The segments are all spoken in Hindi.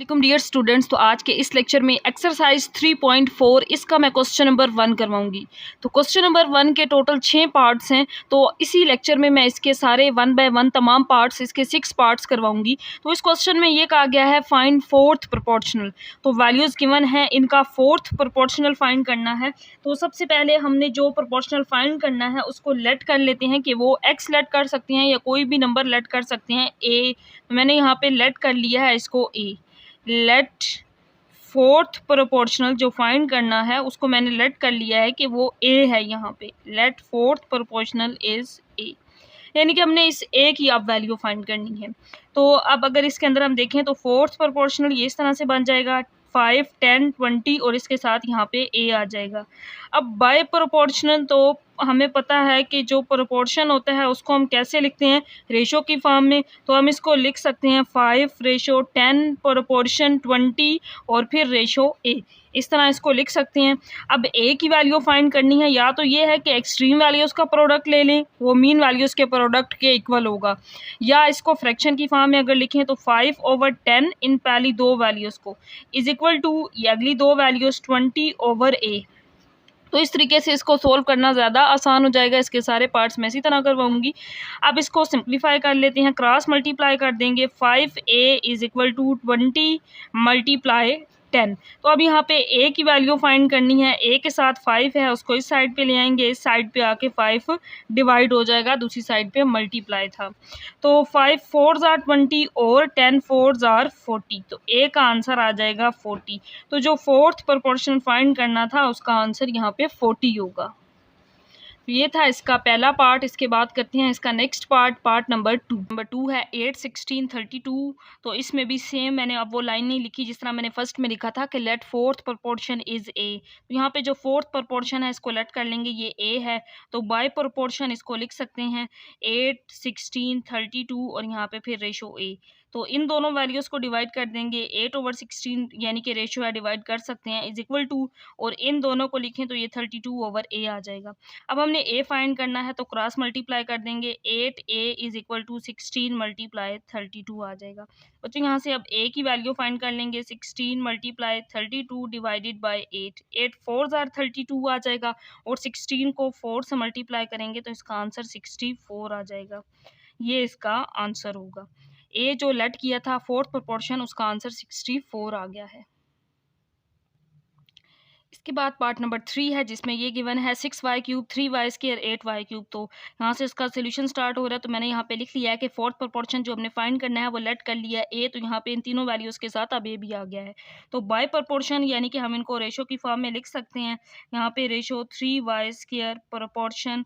अस्सलाम डियर स्टूडेंट्स। तो आज के इस लेक्चर में एक्सरसाइज 3.4 इसका मैं क्वेश्चन नंबर 1 करवाऊंगी। तो क्वेश्चन नंबर 1 के टोटल 6 पार्ट्स हैं। तो इसी लेक्चर में मैं इसके सारे 1 बाय 1 तमाम पार्ट्स इसके 6 पार्ट्स करवाऊंगी। तो इस क्वेश्चन में ये कहा गया है फाइंड फोर्थ प्रोपोर्शनल। तो वैल्यूज़ गिवन है, इनका फोर्थ प्रोपोर्शनल फाइंड करना है। तो सबसे पहले हमने जो प्रोपोर्शनल फाइंड करना है उसको लेट कर लेते हैं कि वो एक्स लेट कर सकते हैं या कोई भी नंबर लेट कर सकते हैं। ए मैंने यहाँ पे लेट कर लिया है इसको ए। लेट फोर्थ प्रोपोर्शनल जो फाइंड करना है उसको मैंने लेट कर लिया है कि वो ए है। यहाँ पे let fourth proportional is a, यानी कि हमने इस ए की अब वैल्यू फाइंड करनी है। तो अब अगर इसके अंदर हम देखें तो फोर्थ प्रोपोर्शनल ये इस तरह से बन जाएगा 5, 10, 20 और इसके साथ यहाँ पे ए आ जाएगा। अब बाय प्रोपोर्शनल तो हमें पता है कि जो प्रोपोर्शन होता है उसको हम कैसे लिखते हैं, रेशो की फॉर्म में। तो हम इसको लिख सकते हैं 5:10 प्रोपोर्शन 20 और फिर रेशो ए, इस तरह इसको लिख सकते हैं। अब ए की वैल्यू फाइंड करनी है, या तो ये है कि एक्सट्रीम वैल्यूज़ का प्रोडक्ट ले लें, वो मीन वैल्यूज़ के प्रोडक्ट के इक्वल होगा, या इसको फ्रैक्शन की फॉर्म में अगर लिखें तो 5/10 इन पहली दो वैल्यूज़ को इज इक्वल टू ये अगली दो वैल्यूज़ 20/a। तो इस तरीके से इसको सोल्व करना ज़्यादा आसान हो जाएगा। इसके सारे पार्ट्स मैं इसी तरह करवाऊंगी। अब इसको सिंप्लीफाई कर लेते हैं, क्रॉस मल्टीप्लाई कर देंगे। 5a is equal to 20 multiply 10। तो अब यहाँ पे a की वैल्यू फाइंड करनी है। a के साथ 5 है, उसको इस साइड पे ले आएंगे, इस साइड पे आके 5 डिवाइड हो जाएगा, दूसरी साइड पे मल्टीप्लाई था। तो 5 4s are 20 और 10 4s are 40। तो a का आंसर आ जाएगा 40। तो जो फोर्थ प्रोपोर्शन फाइंड करना था उसका आंसर यहाँ पे 40 होगा। तो ये था इसका पहला पार्ट। इसके बाद करते हैं इसका next part, part number 2। Number 2 है 8, 16, 32। तो इसमें भी सेम मैंने अब वो लाइन नहीं लिखी जिस तरह मैंने फर्स्ट में लिखा था कि let fourth proportion is a. तो यहाँ पे जो फोर्थ प्रोपोर्शन है इसको लेट कर लेंगे, ये ए है। तो बाय प्रोपोर्शन इसको लिख सकते हैं 8, 16, 32 और यहाँ पे फिर रेशो ए। तो इन दोनों वैल्यूज़ को डिवाइड कर देंगे, 8/16 यानी कि रेशो है, डिवाइड कर सकते हैं, इज इक्वल टू, और इन दोनों को लिखें तो ये 32/a आ जाएगा। अब हमने a फाइंड करना है तो क्रॉस मल्टीप्लाई कर देंगे, 8a is equal to 16 multiply 32 आ जाएगा। बच्चों यहाँ से अब a की वैल्यू फाइंड कर लेंगे, 16 multiply 32 divided by 8। 8 4s are 32 आ जाएगा, और 16 को 4 से मल्टीप्लाई करेंगे तो इसका आंसर 64 आ जाएगा। ये इसका आंसर होगा। ए जो लेट किया था फोर्थ प्रोपोर्शन उसका आंसर 64 आ गया है। इसके बाद पार्ट नंबर 3 है जिसमें ये गिवन है 6y³ 3y², 8y³। तो यहाँ से इसका सोल्यूशन स्टार्ट हो रहा है। तो मैंने यहाँ पे लिख लिया है कि फोर्थ प्रोपोर्शन जो हमने फाइंड करना है वो लेट कर लिया है ए। तो यहाँ पे इन तीनों वैल्यूज़ के साथ अब ए भी आ गया है। तो बाय प्रोपोर्शन यानी कि हम इनको रेशो की फॉर्म में लिख सकते हैं। यहाँ पे रेशो 3y² प्रोपोर्शन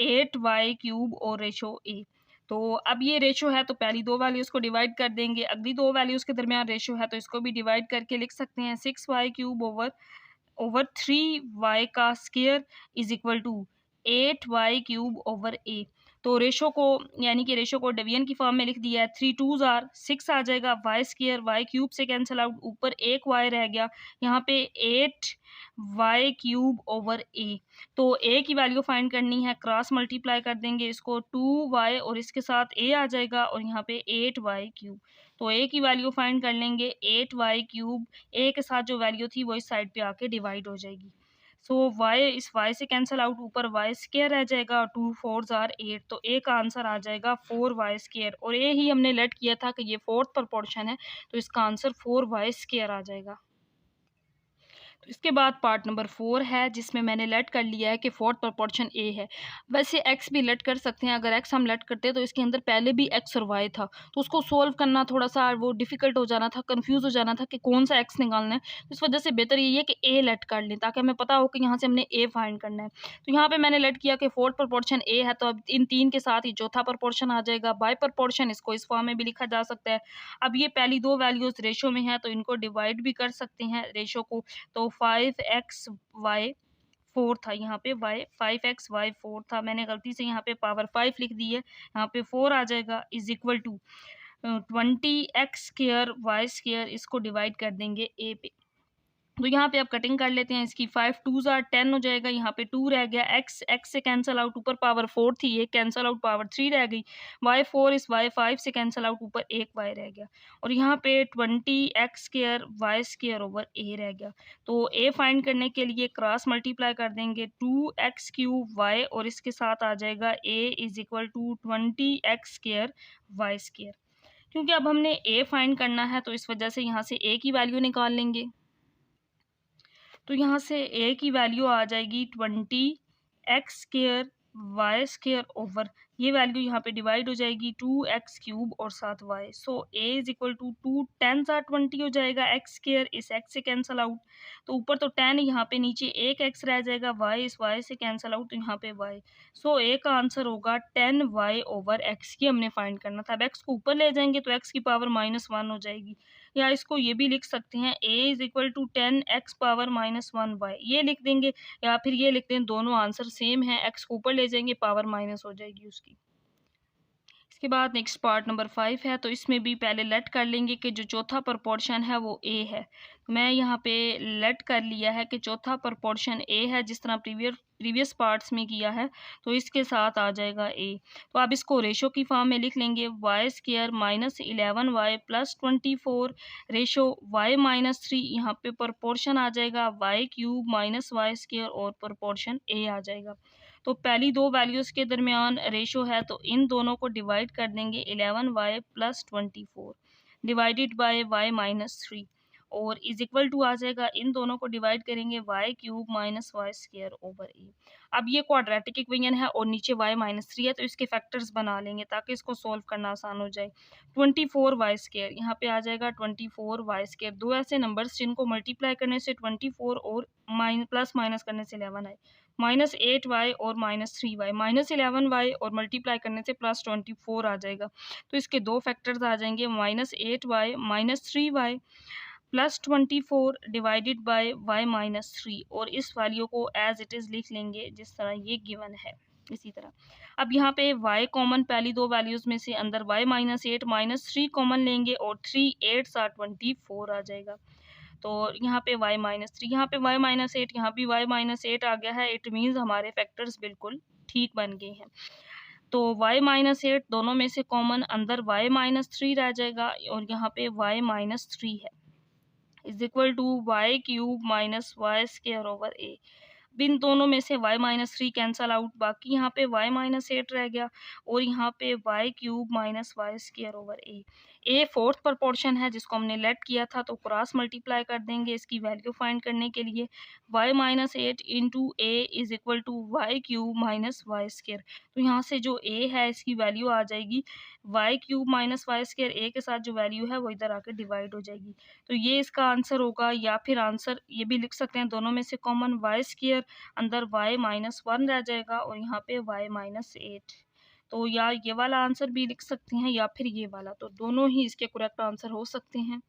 8y³ और रेशो ए। तो अब ये रेशो है तो पहली दो वैल्यूज़ को डिवाइड कर देंगे, अगली दो वैल्यूज़ के दरमियान रेशो है तो इसको भी डिवाइड करके लिख सकते हैं 6y³ ओवर 3y का square is equal to 8y³ over a। तो रेशो को यानी कि रेशो को डिवीजन की फॉर्म में लिख दिया है, 3 2s are 6 आ जाएगा, y² y³ से कैंसिल आउट, ऊपर एक y रह गया, यहाँ पे 8y³ ओवर a। तो a की वैल्यू फाइंड करनी है, क्रॉस मल्टीप्लाई कर देंगे इसको, 2y और इसके साथ a आ जाएगा और यहाँ पे 8y³। तो a की वैल्यू फाइंड कर लेंगे 8y³, a के साथ जो वैल्यू थी वो इस साइड पे आके डिवाइड हो जाएगी। सो y इस y से कैंसिल आउट, ऊपर y² रह जाएगा, 2 4s are 8। तो a का आंसर आ जाएगा 4y², और a ही हमने लेट किया था कि ये फोर्थ प्रोपोर्शन है तो इसका आंसर 4y² आ जाएगा। तो इसके बाद पार्ट नंबर 4 है जिसमें मैंने लेट कर लिया है कि फोर्थ प्रोपोर्शन ए है। वैसे एक्स भी लेट कर सकते हैं, अगर एक्स हम लेट करते हैं तो इसके अंदर पहले भी एक्स और वाई था, तो उसको सोल्व करना थोड़ा सा वो डिफ़िकल्ट हो जाना था, कंफ्यूज हो जाना था कि कौन सा एक्स निकालना है। तो इस वजह से बेहतर यही है कि ए लेट कर लें ताकि हमें पता हो कि यहाँ से हमने ए फाइंड करना है। तो यहाँ पर मैंने लेट किया कि फोर्थ प्रोपोर्शन ए है, तो अब इन तीन के साथ ही चौथा प्रोपोर्शन आ जाएगा। बाय प्रोपोर्शन इसको इस फॉर्म में भी लिखा जा सकता है। अब ये पहली दो वैल्यूज़ रेशो में है तो इनको डिवाइड भी कर सकते हैं रेशो को। तो 5xy4 था, यहाँ पे 5xy4 था, मैंने गलती से यहाँ पे पावर 5 लिख दी है, यहाँ पे 4 आ जाएगा, is equal to 20x² y²। इसको डिवाइड कर देंगे ए पे। तो यहाँ पे आप कटिंग कर लेते हैं इसकी। 5 2s are 10 हो जाएगा, यहाँ पे 2 रह गया, x से कैंसिल आउट, ऊपर पावर 4 थी, ये कैंसिल आउट, पावर 3 रह गई, y4 इस y5 से कैंसिल आउट, ऊपर एक y रह गया, और यहाँ पे 20x square y square over a रह गया। तो a फाइंड करने के लिए क्रॉस मल्टीप्लाई कर देंगे, 2x क्यूब y, और इसके साथ आ जाएगा a is equal to 20x square y square. क्योंकि अब हमने a फाइंड करना है तो इस वजह से यहाँ से a की वैल्यू निकाल लेंगे। तो यहाँ से a की वैल्यू आ जाएगी 20x square y square over, ये वैल्यू यहाँ पे डिवाइड हो जाएगी 2x क्यूब और साथ y। So a is equal to 2 10 20 हो जाएगा, x स्क्वायर इस x से कैंसिल आउट, तो ऊपर तो 10, यहाँ पे नीचे एक x रह जाएगा, y इस y से कैंसिल आउट, तो यहाँ पे y। सो a का आंसर होगा 10y ओवर x। की हमने फाइंड करना था। अब x को ऊपर ले जाएंगे तो x की पावर -1 हो जाएगी, या इसको ये भी लिख सकते हैं a is equal to 10x power -1y, ये लिख देंगे, या फिर ये लिख दें, दोनों आंसर सेम है, x को ऊपर ले जाएंगे पावर माइनस हो जाएगी उसकी। इसके बाद नेक्स्ट पार्ट नंबर 5 है, तो इसमें भी पहले लेट कर लेंगे कि जो चौथा प्रपोर्शन है वो a है। मैं यहाँ पे लेट कर लिया है कि चौथा प्रपोर्शन a है, जिस तरह प्रीवियस पार्ट्स में किया है, तो इसके साथ आ जाएगा a। तो आप इसको रेशो की फॉर्म में लिख लेंगे, y square -11y plus 24 ratio y -3, यहाँ पे प्रपोर्शन आ जाएगा y क्यूब -y स्क्वायर और प्रपोर्शन a आ जाएगा। तो पहली दो वैल्यूज़ के दरमियान रेशो है, तो इन दोनों को डिवाइड कर देंगे, 11y plus 24 divided by y -3, और इज इक्वल टू आ जाएगा, इन दोनों को डिवाइड करेंगे, y cube -y square over a। अब ये क्वाड्रेटिक इक्वेशन है और नीचे y -3 है, तो इसके फैक्टर्स बना लेंगे ताकि इसको सोल्व करना आसान हो जाए। 24y स्क्वायर यहाँ पे आ जाएगा 24y स्क्वायर, दो ऐसे नंबर्स जिनको मल्टीप्लाई करने से 24 और प्लस माइनस करने से 11 आए, -8y और -3y, -11y और मल्टीप्लाई करने से +24 आ जाएगा। तो इसके दो फैक्टर्स आ जाएंगे, -8y -3y plus 24 divided by y -3, और इस वैल्यू को एज इट इज़ लिख लेंगे जिस तरह ये गिवन है। इसी तरह अब यहाँ पे y कॉमन, पहली दो वैल्यूज़ में से अंदर y -8 -3 कॉमन लेंगे, और 3 8 24 आ जाएगा। तो यहाँ पे y -3, यहाँ पे y -8, यहाँ भी y -8 आ गया है। इट मीन्स हमारे फैक्टर्स बिल्कुल ठीक बन गए हैं। तो y -8 दोनों में से कॉमन, अंदर y -3 रह जाएगा, और यहाँ पे y -3 है, is equal to y cube -y square over a। इन दोनों में से y -3 कैंसल आउट, बाकी यहाँ पे y -8 रह गया, और यहाँ पे y cube -y square over a fourth proportion है जिसको हमने लेट किया था, तो क्रॉस मल्टीप्लाई कर देंगे इसकी वैल्यू फाइंड करने के लिए, y -8 into a is equal to y cube -y square. तो यहाँ से जो a है इसकी वैल्यू आ जाएगी y cube -y square, a के साथ जो वैल्यू है वो इधर आकर डिवाइड हो जाएगी। तो ये इसका आंसर होगा, या फिर आंसर ये भी लिख सकते हैं, दोनों में से कॉमन y स्क्वायर, अंदर y -1 रह जाएगा, और यहाँ पे y -8। तो या ये वाला आंसर भी लिख सकते हैं या फिर ये वाला, तो दोनों ही इसके करेक्ट आंसर हो सकते हैं।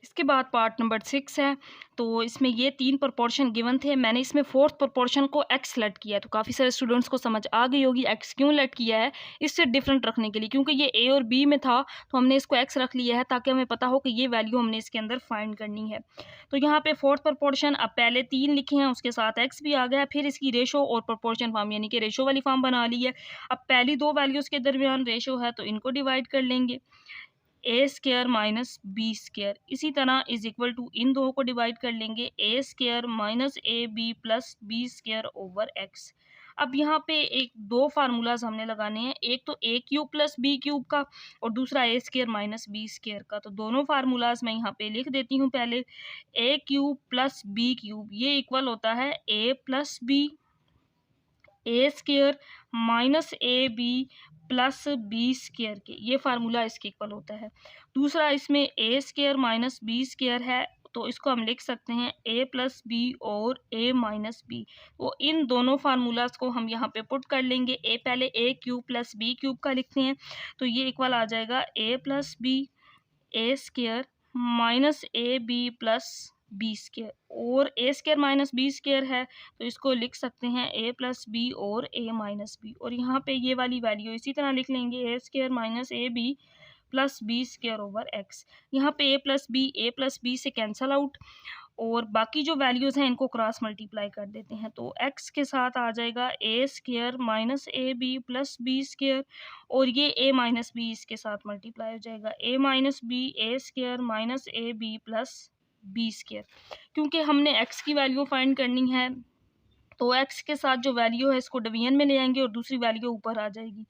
इसके बाद पार्ट नंबर 6 है, तो इसमें ये 3 प्रपोर्शन गिवन थे, मैंने इसमें फोर्थ प्रपोर्शन को x लेट किया है। तो काफ़ी सारे स्टूडेंट्स को समझ आ गई होगी x क्यों लेट किया है, इससे डिफरेंट रखने के लिए, क्योंकि ये a और b में था तो हमने इसको x रख लिया है ताकि हमें पता हो कि ये वैल्यू हमने इसके अंदर फाइंड करनी है। तो यहाँ पे फोर्थ प्रपोर्शन, अब पहले 3 लिखे हैं, उसके साथ x भी आ गया, फिर इसकी रेशो और प्रपोर्शन फॉर्म यानी कि रेशो वाली फॉर्म बना ली है। अब पहली दो वैल्यूज़ के दरमियान रेशो है तो इनको डिवाइड कर लेंगे, a square minus b square, इसी तरह इज इक्वल टू इन दो को डिवाइड कर लेंगे, a square minus a b plus b square over x। अब यहाँ पे एक दो फार्मूलाज हमने लगाने हैं, एक तो a cube plus b cube का और दूसरा a square minus b square का। तो दोनों फार्मूलाज मैं यहाँ पे लिख देती हूँ। पहले a cube plus b cube, ये इक्वल होता है a plus b, a square minus a b plus b square के, ये फार्मूला इसके इक्वल होता है। दूसरा इसमें a square minus b square है, तो इसको हम लिख सकते हैं a प्लस बी और a माइनस बी। तो इन दोनों फार्मूलाज को हम यहाँ पे पुट कर लेंगे। पहले a cube plus b cube का लिखते हैं, तो ये इक्वल आ जाएगा a plus b a square minus a b plus b square, और a square minus b square है तो इसको लिख सकते हैं a प्लस बी और a माइनस बी। और यहाँ पे ये वाली वैल्यू इसी तरह लिख लेंगे, a square minus a b plus b square over x. यहाँ पे ए प्लस बी से कैंसल आउट और बाकी जो वैल्यूज़ हैं इनको क्रॉस मल्टीप्लाई कर देते हैं। तो एक्स के साथ आ जाएगा a square minus a b plus b square और ये ए माइनस बी इसके साथ मल्टीप्लाई हो जाएगा a minus b a square minus a b plus b square. क्योंकि हमने एक्स की वैल्यू फाइंड करनी है तो एक्स के साथ जो वैल्यू है इसको डिवीजन में ले आएंगे और दूसरी वैल्यू ऊपर आ जाएगी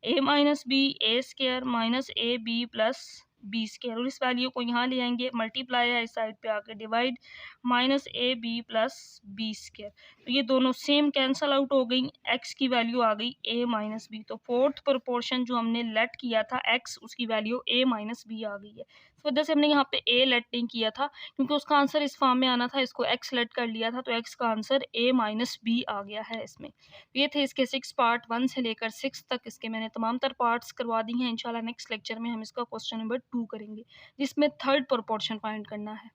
a minus b a square minus a b plus b square और इस वैल्यू को यहाँ ले आएंगे मल्टीप्लाई है इस साइड पे आके divide minus a b plus b square. तो ये दोनों सेम कैंसल आउट हो गई, एक्स की वैल्यू आ गई ए माइनस बी। तो फोर्थ प्रोपोर्शन जो हमने लेट किया था एक्स उसकी वैल्यू ए माइनस बी आ गई है। इस वजह से हमने यहाँ पे ए लेट नहीं किया था क्योंकि उसका आंसर इस फॉर्म में आना था, इसको एक्स लेट कर लिया था तो एक्स का आंसर ए माइनस बी आ गया है इसमें। ये थे इसके 6 पार्ट 1 से लेकर 6 तक इसके मैंने तमाम तर पार्ट्स करवा दी हैं। इंशाल्लाह नेक्स्ट लेक्चर में हम इसका क्वेश्चन नंबर 2 करेंगे जिसमें थर्ड प्रोपोर्शन फाइंड करना है।